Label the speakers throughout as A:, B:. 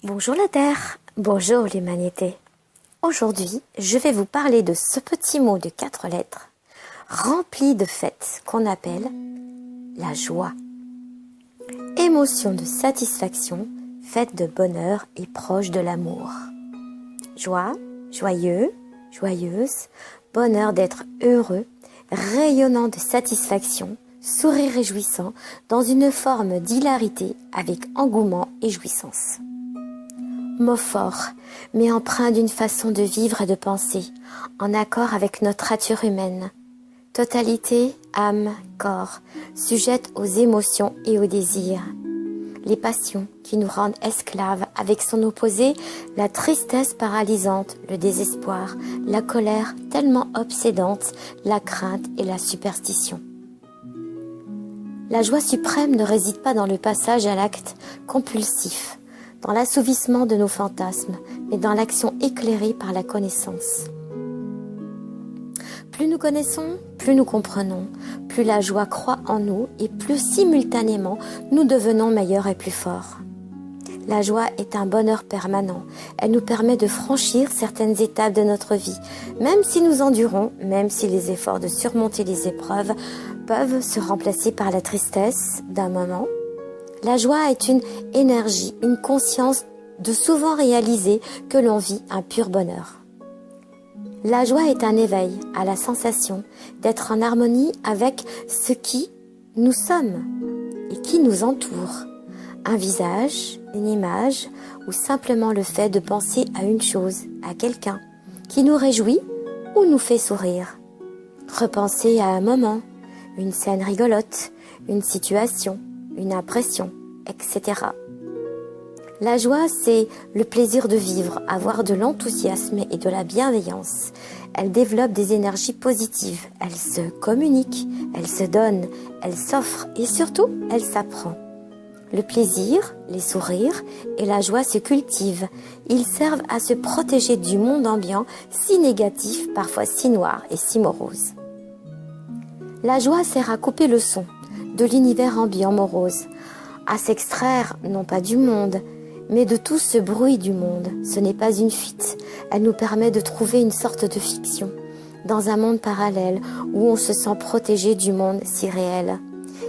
A: Bonjour la Terre, bonjour l'humanité. Aujourd'hui, je vais vous parler de ce petit mot de 4 lettres, rempli de fêtes qu'on appelle la joie. Émotion de satisfaction, faite de bonheur et proche de l'amour. Joie, joyeux, joyeuse, bonheur d'être heureux, rayonnant de satisfaction, sourire réjouissant, dans une forme d'hilarité avec engouement et jouissance. Mot fort, mais empreint d'une façon de vivre et de penser, en accord avec notre nature humaine. Totalité, âme, corps, sujette aux émotions et aux désirs. Les passions qui nous rendent esclaves avec son opposé, la tristesse paralysante, le désespoir, la colère tellement obsédante, la crainte et la superstition. La joie suprême ne réside pas dans le passage à l'acte compulsif, dans l'assouvissement de nos fantasmes, mais dans l'action éclairée par la connaissance. Plus nous connaissons, plus nous comprenons, plus la joie croît en nous et plus simultanément nous devenons meilleurs et plus forts. La joie est un bonheur permanent. Elle nous permet de franchir certaines étapes de notre vie, même si nous endurons, même si les efforts de surmonter les épreuves peuvent se remplacer par la tristesse d'un moment. La joie est une énergie, une conscience de souvent réaliser que l'on vit un pur bonheur. La joie est un éveil à la sensation d'être en harmonie avec ce qui nous sommes et qui nous entoure. Un visage, une image ou simplement le fait de penser à une chose, à quelqu'un qui nous réjouit ou nous fait sourire. Repenser à un moment, une scène rigolote, une situation, une impression, etc. La joie, c'est le plaisir de vivre, avoir de l'enthousiasme et de la bienveillance. Elle développe des énergies positives, elle se communique, elle se donne, elle s'offre et surtout, elle s'apprend. Le plaisir, les sourires et la joie se cultivent. Ils servent à se protéger du monde ambiant si négatif, parfois si noir et si morose. La joie sert à couper le son de l'univers ambiant morose, à s'extraire non pas du monde, mais de tout ce bruit du monde. Ce n'est pas une fuite, elle nous permet de trouver une sorte de fiction, dans un monde parallèle où on se sent protégé du monde si réel.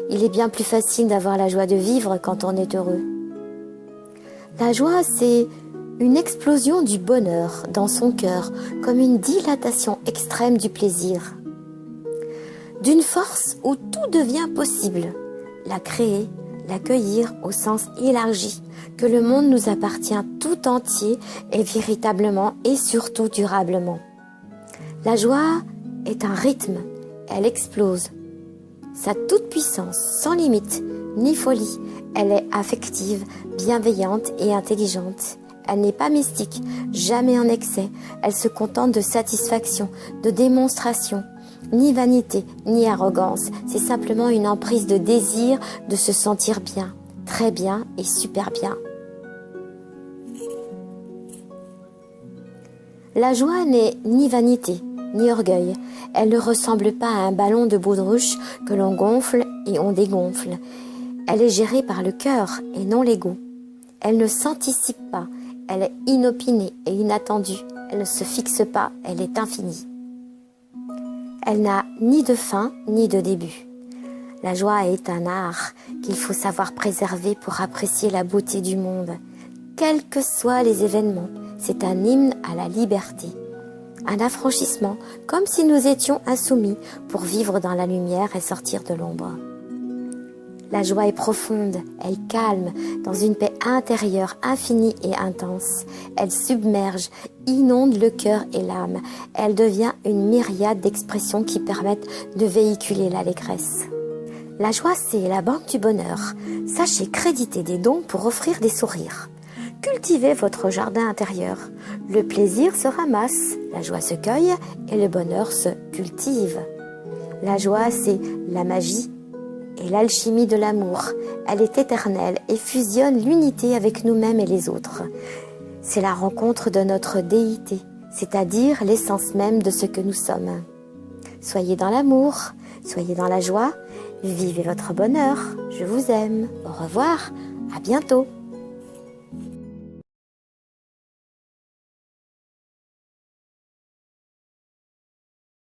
A: Il est bien plus facile d'avoir la joie de vivre quand on est heureux. La joie, c'est une explosion du bonheur dans son cœur, comme une dilatation extrême du plaisir. D'une force où tout devient possible, la créer, l'accueillir au sens élargi, que le monde nous appartient tout entier et véritablement et surtout durablement. La joie est un rythme, elle explose. Sa toute-puissance, sans limite, ni folie, elle est affective, bienveillante et intelligente. Elle n'est pas mystique, jamais en excès, elle se contente de satisfaction, de démonstration. Ni vanité, ni arrogance, c'est simplement une emprise de désir de se sentir bien, très bien et super bien. La joie n'est ni vanité, ni orgueil. Elle ne ressemble pas à un ballon de baudruche que l'on gonfle et on dégonfle. Elle est gérée par le cœur et non l'ego. Elle ne s'anticipe pas, elle est inopinée et inattendue. Elle ne se fixe pas, elle est infinie. Elle n'a ni de fin ni de début. La joie est un art qu'il faut savoir préserver pour apprécier la beauté du monde. Quels que soient les événements, c'est un hymne à la liberté. Un affranchissement, comme si nous étions insoumis pour vivre dans la lumière et sortir de l'ombre. La joie est profonde, elle calme, dans une paix intérieure infinie et intense. Elle submerge, inonde le cœur et l'âme. Elle devient une myriade d'expressions qui permettent de véhiculer l'allégresse. La joie, c'est la banque du bonheur. Sachez créditer des dons pour offrir des sourires. Cultivez votre jardin intérieur. Le plaisir se ramasse, la joie se cueille et le bonheur se cultive. La joie, c'est la magie et l'alchimie de l'amour. Elle est éternelle et fusionne l'unité avec nous-mêmes et les autres. C'est la rencontre de notre déité, c'est-à-dire l'essence même de ce que nous sommes. Soyez dans l'amour, soyez dans la joie, vivez votre bonheur. Je vous aime. Au revoir, à bientôt.